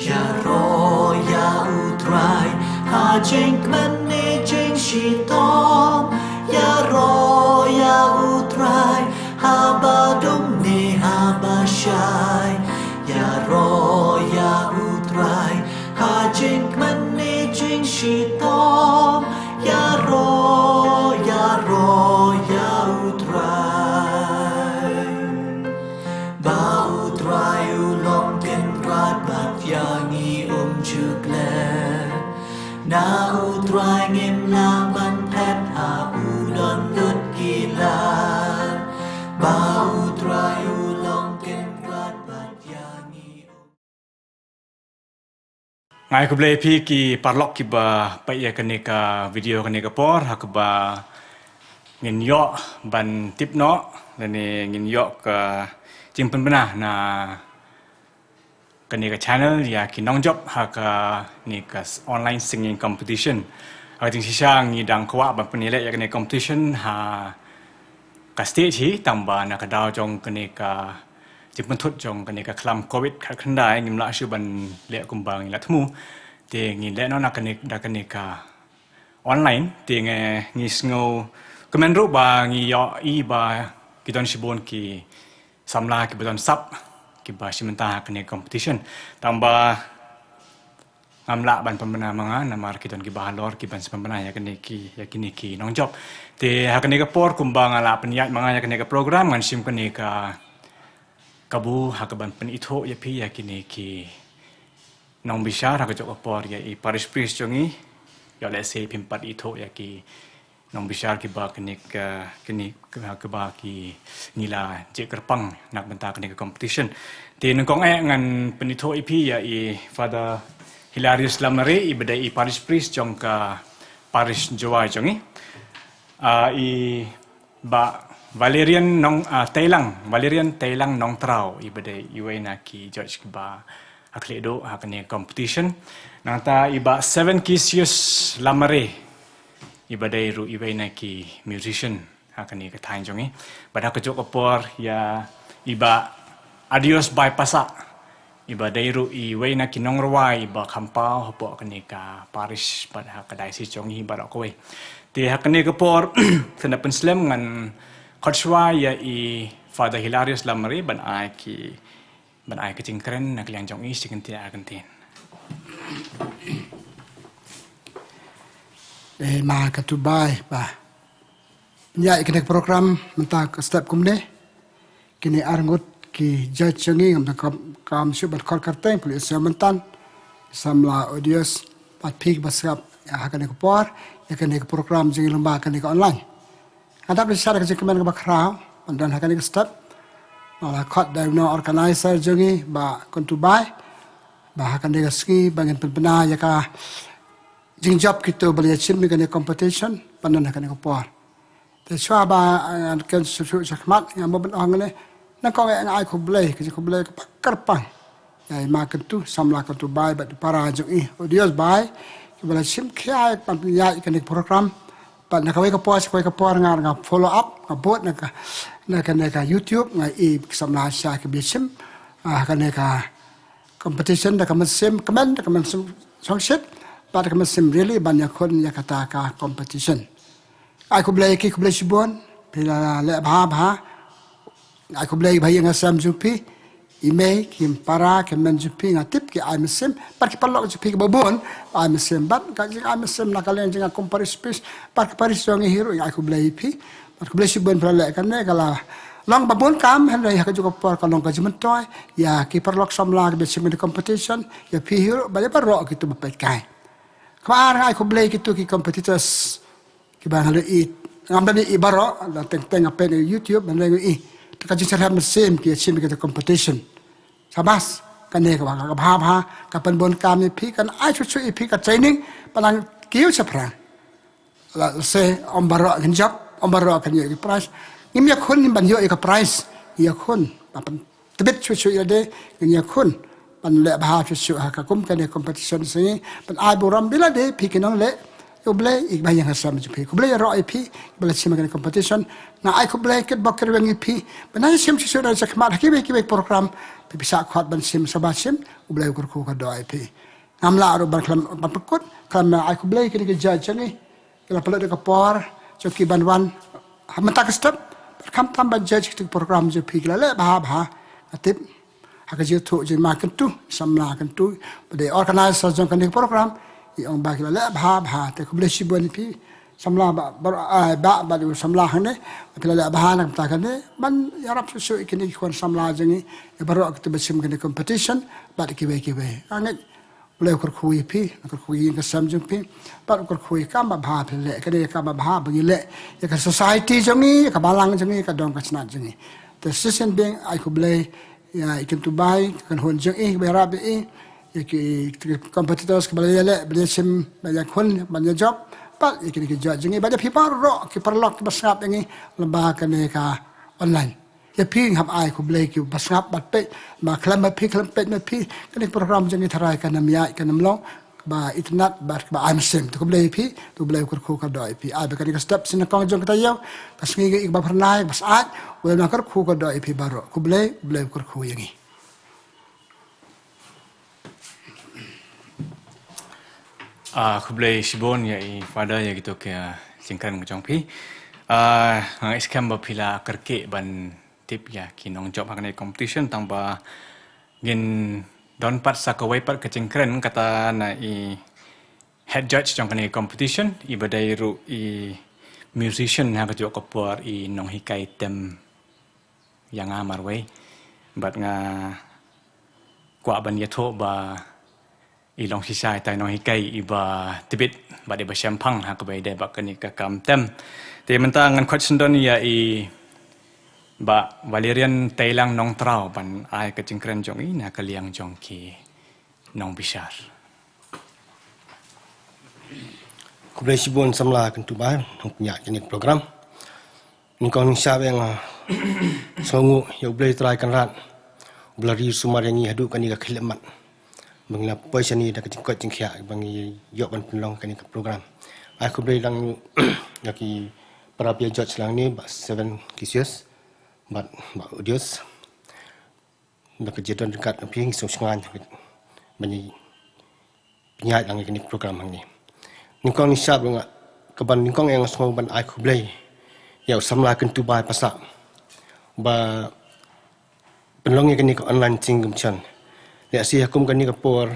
Ya ro ya utrai ha Jingpynbna jing shi tom ya ro ya utrai ha ba dum ne ha ba shai ya ro ya utrai ha Jingpynbna jing shi tom ya ro ya utrai ba utrai ulong ken rat bat yangi chukle na utrai ngim la ban pet ha udon lut gila ba utrai ulong ken rat bat yangi ngai ku blei pi ki parlok ki ba pa ya kaneka video kaneka por hak ba ngin yo ban tip no lani ngin yo ka Jingpynbna na kaneka channel ya ki nong job hak ni ka online singing competition ting sisa ngi dang kwa ban penile ya kaneka competition ha ka stage hi tamba na ka daw jong kaneka Jingpynthut jong kaneka klam covid khandai ngim la shu ban le kumbang la thmu te ngi le no na kaneka online te ngi sngo comment ru ba ngi yo I ba ki don shibon ki samla ki badon sap ki ba shimenta kaneka competition tamba ngamla ban pembena manga namar ki don ki bahalor ki ban pembena ya kini ki nong job te ha kaneka por kumbang ala penyat manga ya kaneka program ngan sim kaneka kabu hakaban pen itho ya pi ya kini ki nong bishar hakajok por ya I Parish Jongi ya let's say pimpat itho ya ki nong bishar ki ba kini ke ba ki nila je kerpang nak benta kini competition ti nongkong ngan pen itho ipi ya I Father Hilarious Lamare I beda I Parish Jong ka Parish Jowai Jongi I ba Valerian Tailang nong trau ibade iwe na ki George ba akledo hakane competition nanta iba 7 kisius lamare ibade ru iwe na ki musician hakane ka thain jongi bada ka jok por ya iba adios by pasa ibade ru iwe na ki nongrwai iba khampau hopo kane ka parish bada ka daisi jongi bada ko we te hakane ka por sana penslam ngan Khotshwa ya I Father Hilarious Lamare ban ai ke jingkren nak liang jong I sikan tia akan tin. Ma katubai ba. Ya ikene program menta step kumne. Kini arngut ki judge jongi ngam kam syubat kol karteng pulis mentan samla audios pat pig basap ya hakane ko por ya kene program jongi lomba kene online. Ada besar kerja kemen ke bakrau, dan hakan ini step. Malah kot dari no organizer jongi ba kontubai, ba hakan dia ski bagian pelbena ya ka jingjab kita beli chin dengan competition, pandan hakan ini kopor. Tapi cuma ba kan susu sakmat yang mobil orang ni, nak kau yang aku beli ke kerpang. Ya makan tu samla kontubai, ba para jongi, audios bai, kita chin kiai panpilai ikan program. But nak kawai kapor ngar follow up ngabot nak YouTube ngai I samla sya ke bisim ka competition dak mesim comment dak mesim songship but dak mesim really banyak kon ya kata ka competition ai ko blai sibon pila le bha ai ko blai bhai ngasam jupi email kim para ke menjupi ngatip ki ai mesim par ki palok jupi ke babon ai mesim bat ka jing ai mesim nakalen jing compare space par ki paris jongi hero ai ko blai pi par ko blai sibon pala kan ne kala long babon kam han rai ka juga par ka long ka jimen toy ya ki parlok samla ke besim di competition ya pi hero bale parok gitu bapet kai kemar ai ko blai gitu ki competitors ki bang halu I ngambil I baro la teng apa di YouTube dan lagi I kaji cara mesin ki achieve kita competition sabas kan ne ka bha ka penbon kami pi kan ai chu pi ka training palang kiu sapra la se ombaro genjap ombaro kan ye price ngim ya khun ban yo ka price ya khun pan tebet chu ya de ya khun pan le bha chu ka kum kan competition se pan ai boram bila de pi kinong le yo boleh ibai yang asam jupi ko boleh ro IP boleh sim kan competition na ai ko boleh ket bok kerweng IP benai sim si sudah sakmat ki program bisa khot ban sim sabat sim boleh ukur ko ka do IP namla ro ban klam ban pekut kan ai ko boleh kini ke judge ni kala pala de kapor choki banwan hamta ka step kam tam ban judge ki program jupi kala le bah atip haka je tu je ma kan tu samla kan tu pada organizer jong kan program yang bagi la bah te ko boleh sibon pi samla ba du samla hane pila la bah nak ta kan ban yarap su ikini kon samla jengi baru ak besim kan competition ba ki we anget boleh kur khui pi kur khui ka samjung pi ba kur khui kam ba bah le ka de kam ba bah bagi le ya ka society jengi ka balang jengi ka dong ka snat jengi the system being I ko boleh ya ikan tu bai kan hon jengi ba rabi ki competitors ke balai balai sim banyak kon banyak job pak ikan jengi banyak people ro ki perlok basngap ini lembah kan ka online ya ping hab ai ko blai ki basngap bat pe ma klam pe kan program jengi tharai kan namya kan namlo ba internet ba am sim to blai pi to blai kur ko ka doi pi ai ba kan step sin kong jong ta yau kasngi ba pernai bas at wel na kar ko ka doi pi baro ko blai kur ko yangi Kublai sibon ya pada ya gitu ke singkan ngejong pi. Ngang iskam bapila kerke ban tip ya kinong job hakane competition tangba gin don pat sakawai pat kecengkren kata na head judge jong kane competition badai ru musician ha kajo kopor nong hikai tem yang amar wei bat nga kwa ban yato ba long sisai tai nong hikai iba tibit ba de ba champang ha ka bai de ba kani ka kam tem te menta ngan question don ya ba Valerian tailang nong trau ban ai ka jingkren jong na ka liang jong ki nong bishar Kublai sibon samla kan tu ba punya jenis program ni kong siap yang songu ya boleh try kan rat blari sumar yang hadu kan ni ka khilemat mengla poisa ni dak jingkot jingkhia bangi yok ban penlong kan ke program aku boleh lang yaki para pia judge lang ni 7 kisius ba audios dak jedon dekat ping so sengan banyi penyat lang kan program hang ni ningkong ni sab nga kaban ningkong yang semua ban aku boleh ya samla kan tu bai pasak ba penlong kan ni online singum chan le si hukum kan ni kapor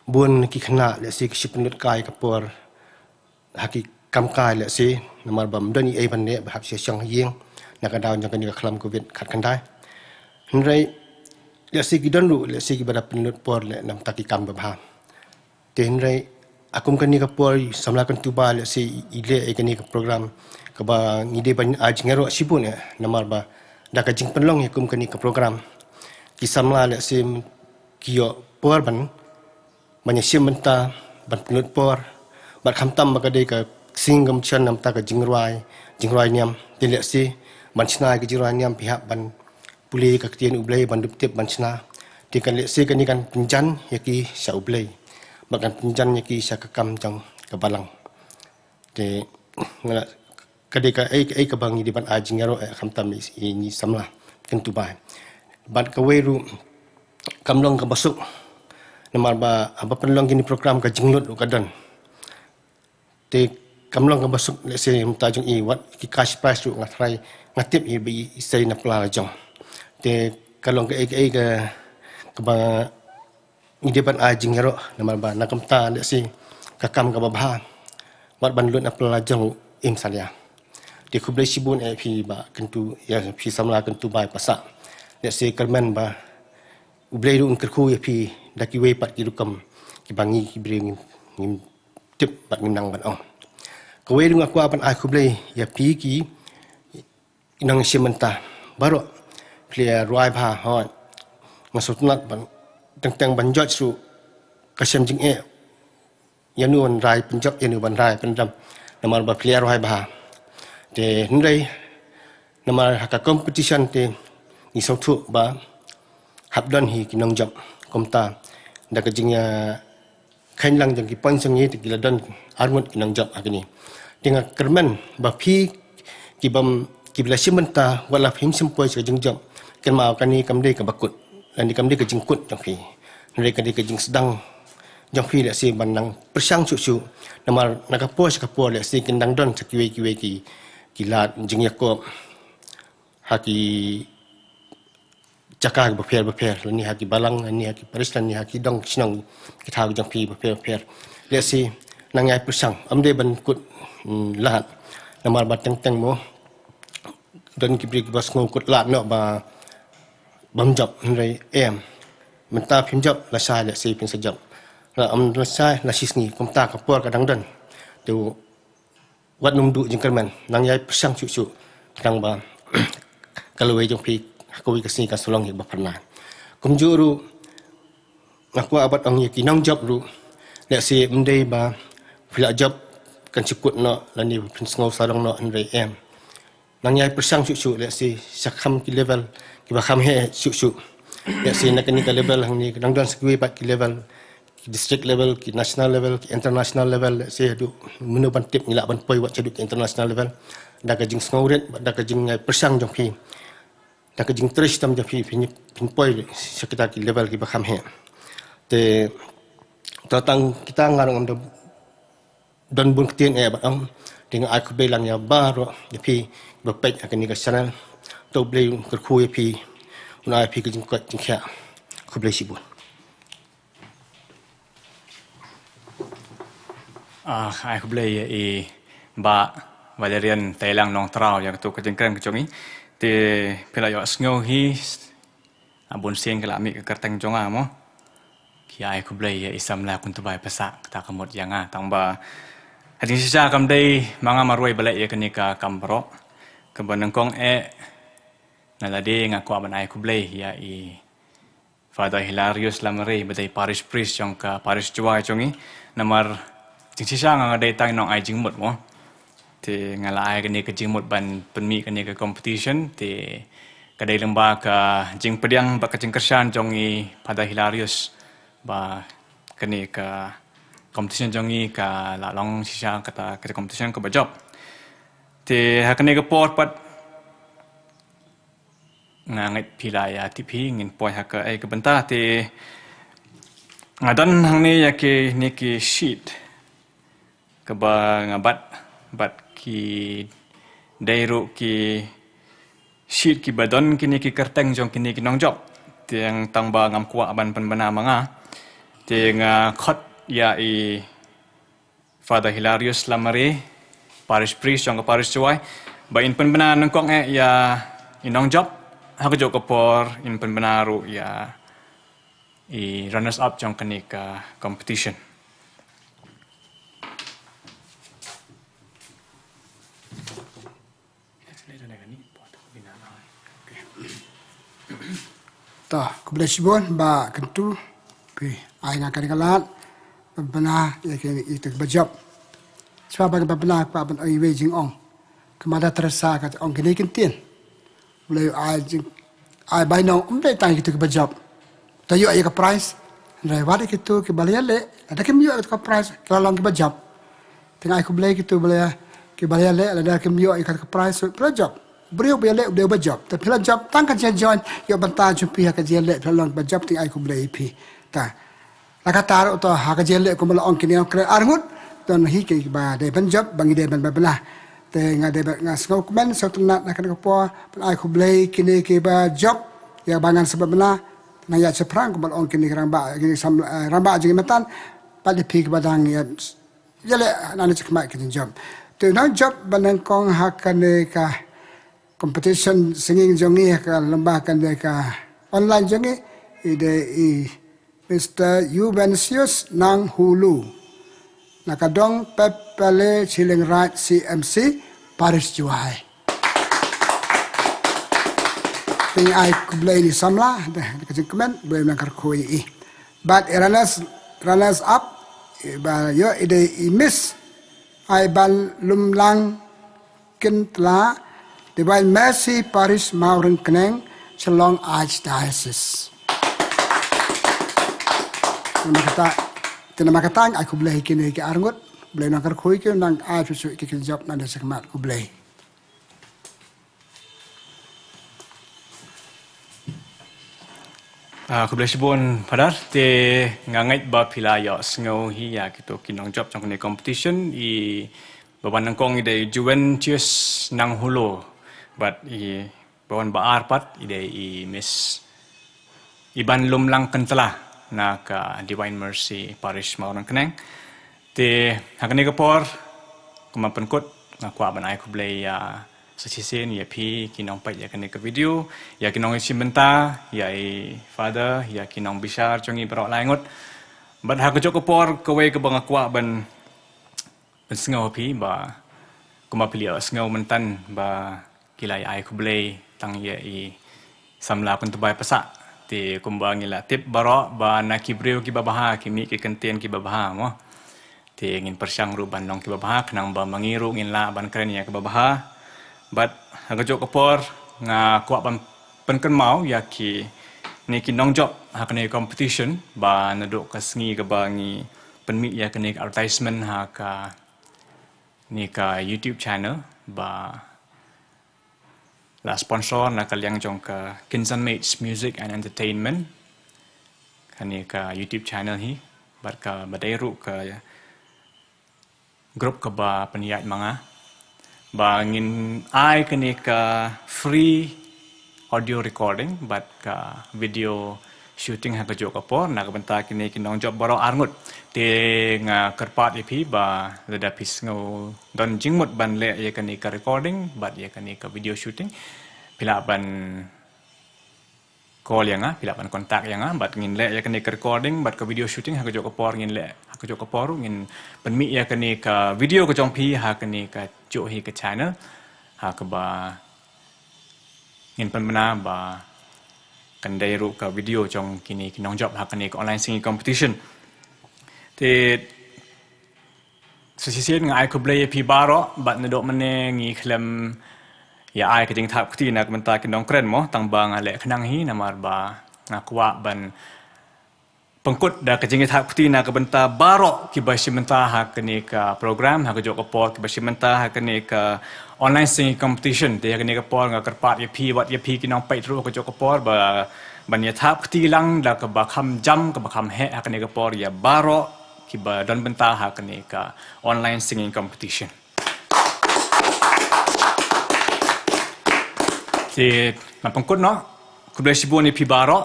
bun ki khna le si ki penut kai kapor haki kam kai le si namar bam doni ai ban ne bahap si syang yeng nak daw jang kan ni klam covid khat kan dai nrai le si ki don lu le si ki bada penut por le nam taki kam ba bha te nrai akum kan ni kapor samla kan tu ba le si ile ai kan ni program ka ba ngide ban ajngero sibun ya namar ba dak jing penlong hukum kan ni program kisamla le sim kio por ban banyak menta ban penut por bat khamtam bakade ka singam chan nam ta ka jingrai niam dilek si ban chna ka jingrai niam pihak ban puli ka tien ublei ban duptip ban chna ti kan lek si kan ni kan pinjan yaki sya ublei bakan pinjan yaki sya kakam jang ka balang te ngala kade ka ai ka bang di ban ajingaro khamtam ni samla kan tu bai bat ka weru kamlong ka basuk namar ba apa penlong gini program ka jinglut ka dan te kamlong ka basuk le se mta jong wat ki cash prize ru ngatrai ngatip i bi sei na pla jong te kalong ka ka ba ni depan a jingero namar ba nakamta le se kakam ka babha wat ban lut na pla jong im salia te kublai sibun pi ba kentu ya pi samla kentu bai pasak le se kerman ba ublei ru kerku ya pi daki we pat ki rukam ki bangi ki bring ngim tip pat nang ban ong ko we ru aku apan aku blei ya pi ki inang simenta baro clear ruai pha hot masuk nat ban teng ban jot su kasem jing yanu an rai penjok yanu ban rai pendam namar ba clear ruai pha te ndai namar haka competition te ni sautu ba habdan hi kinong job komta dak jingya kain lang jang ki pon song ye ti la don arngot ki nang job agni dengan kerman ba phi ki bam ki bla simenta wala phim simpoi se jing job ken ma kan ni kam de ka bakut dan ni kam de ka jing kut jang phi ni ka de ka jing sedang jang phi le si ban nang persang su namar nakapos kapor le si kin dang don kiwe ki lat jing yakop haki cakar berper ni haki balang ni haki paris ni haki dong sinong kita jang pi berper le si nang yai persang amde ban kut lahat namar bateng teng mo don ki bri bas ngau kut lat no ba bam job nrai menta phim job la sa le si pin sa job la la sa la sisni komta kapor kadang don tu wat num du jingkerman nang yai persang su kadang ba kalau jang pi ko wi kasni ka solong hi ba pernah kumjuru aku abat ang yaki nang job ru le si mdei ba fila job kan sikut no lani pin ngau sarong no nrai nang yai persang su le si sakham ki level ki ba kham he su le si nak ni ka level hang ni nang don skwi ba ki level ki district level ki national level ki international level le si du menu ban tip ni la ban poi wat chaduk international level da ka jing ngau ret da ka jing persang jong phi da ka jing tres tam jafi pin poi sekitar ki level ki bakham he te tatang kita ngarang am don bun ktien ba am dengan aku belang ya baro jafi bapek akan ni ka channel to blei kerku yafi una yafi ka jing kwat jing kha ku blei sibun ai ku blei ba Valerian Thailand nong trao yang tu ka jing kran ka chongi te pela yo sngo hi abun sen kala mi ka kartang jonga mo ki ai ku blei isam la kun tu bai pasa ta kamot yanga tangba hadin sisa kam dei manga marwai balai ya kanika kambro ke banengkong nalade ngaku aban ai ku blei ya Father Hilarious Lamare badai parish priest jong ka Parish Jowai chongi namar jing sisa nga dei tang nong ai jing mot mo te ngalai kani ke jingmut ban penmi kani ke competition te kadai lemba ka Jingpynbna ba ka jingkersan jongi pada Hilarious ba kani ka competition jongi ka la long sisa kata ka competition ko ba job te hakani ke port pat ngangat pilaya tipi ngin poi haka ai ke benta te ngadan hang ni ya ke ni ki sheet ke ba ngabat bat ki dairu ki sheet ki badon kini ki kerteng jong kini ki nong job tiang tang ba ngam kwa ban penbana manga tinga khot ya Father Hilarious Lamare parish priest jong Parish Jowai ba in penbana nangkong ya inong job ha jok por in penbana ru ya runners up jong kini ka competition ta kublesibon ba kentu pi ai ngakan kalat bana ya ke itu bajab sebab bana pa ban ai we jing ong kemada terasa kat ong kini kentien boleh ai bai no umbe tang itu bajab tayo ay ka price rai wadi kitu ke balayale ada ke miyo ka price kalau ke bajab tengah aku boleh kitu boleh ke balayale ada ke miyo ay ka price bajab beliau boleh bajab tapi bila job tangkan join yo banta jumpi ha ka jele pelong bajab ting ai ku boleh pi ta la ka taruh to ha ka jele ku melong kini kre arngut ton hi ke ba de ban job bangi de ban belah te ngade ngas ngau men so tunat nak ko po ai ku boleh kini ke ba job ya bangan sebab belah na ya seprang ku melong kini ramba kini ramba jing matan pada pi ke badang ya jele nana cekmak kini job tu na job banang kong ha kan ka competition singing jongi ka lembah kan ka online jongi ide Mr. Yuvensius Nang Hulu nakadong pepele Chiling Right CMC Parish Jowai ting ai kublai ni samla dah kecil komen boleh nakar koi but runners up ba yo ide miss ai ban lumlang kentla Divine Mercy Parish Mauren Keneng Chelong Archdiocese. Nama kata nama katang aku boleh kini ke arngut boleh nak kerkui ke nang susu ke job nang desa kemat aku boleh. Aku boleh sebut pada te ngangai ba pila ya sengau hi ya kita kinong job trong ni competition I bawan nangkong ide juwen cheers nang hulo but I bawan baar pat ide I miss iban lum lang kentala na ka Divine Mercy Parish Maurang Keneng te hakani kapor kumapan kot ngakwa ban ai ku boleh ya sesisin ya pi kinong pat ya kene ke video ya kinong Jingpynbna ya father ya kinong bisar chongi berok laingot but ha ko kapor ko we ke bang akwa ban sengau pi ba kuma pilih sengau mentan ba kilai ai ku boleh tang ya samla pun tebai pasak ti kumbang ila tip barok ba nak kibriu ki babaha kimi ki kenten ki babaha mo ti ingin persyang ruban long ki babaha kenang ba mangiru ngin la ban keren ya ki babaha but hagajok kapor nga kuat ban penken mau ya ki ni ki nong job ha kene competition ba naduk ka sengi ka bangi penmi ya kene advertisement ha ka ni ka YouTube channel ba la sponsor na kaliang jong ka Kinsan Mates Music and Entertainment kani ka YouTube channel hi bar ka badairu ka grup ka ba peniat manga ba ngin ai kani ka free audio recording but ka video shooting ha ka jok kapor na ka benta kini kinong job baro arngut te nga kerpat ipi ba da pis ngo don jingmut ban le ye kani ka recording but ye kani ka video shooting pila ban call yang pila ban kontak yang but ngin le ye kani ka recording but ka video shooting ha ka jok kapor ngin le ha ka jok kapor ngin penmi ye kani ka video ka jong pi ha kani ka jok hi ka channel ha ka ba Jingpynbna ba kandai ru ka video jong kini kinong job ha kani ka online singing competition te sesisin nga ai ko blay pi baro bat nadok mene ngi klem ya ai ka jing thap kuti na kmenta kinong kren mo tang bang ale khnang hi namar ba nga kwa ban pengkut da ka jing thap kuti na ka benta baro ki ba Jingpynbna ha kani ka program ha ka jok kapor ki ba Jingpynbna ha kani ka online singing competition te ha kani ka por nga karpat ya pi wat ya pi kinong pai tru ka jok kapor ba ban ya thap kuti lang da ka ba kham jam ka ba kham he ha kani ka por ya baro ki ba dan benta ha kani ka online singing competition te ma pengkut no ku boleh sibun ni pi baro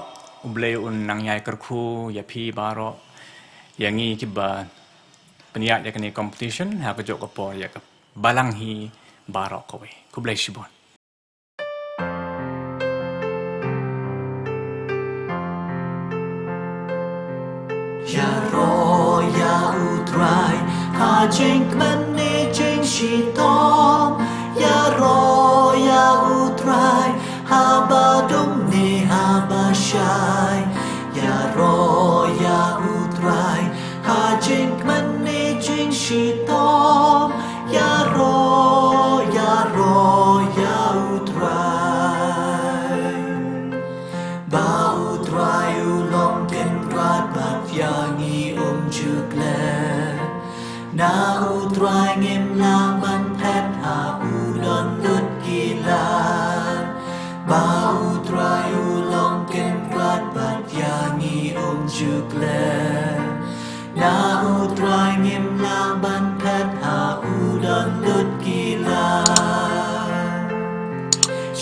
boleh un nang yai kerku ya pi baro yang ni ki ba peniat ya kani competition ha ka jok kapor ya ka balang hi baro ko we ku boleh sibun Ya ro ya utrai ha Jingpynbna jing shi tom ya ro ya utrai ha ba dum ne ha ba shai ya ro ya utrai ha Jingpynna jing shi tom ya ro ya utrai ba utrai ulong ken rat bat yangi chukle na utrai ngim la ban pet ha udon lut gila ba utrai ulong ken rat bat yangi chukle na utrai ngim la ban pet ha udon lut gila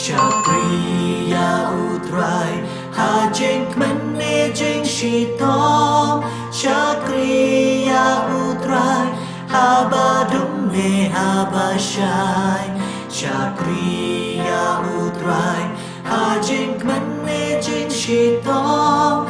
Shakriya utrai ha Jingpynna jing shi tom Shakriya utrai ha ba dum ne ha ba shai Shakriya utrai ha Jingpynna jing shi tom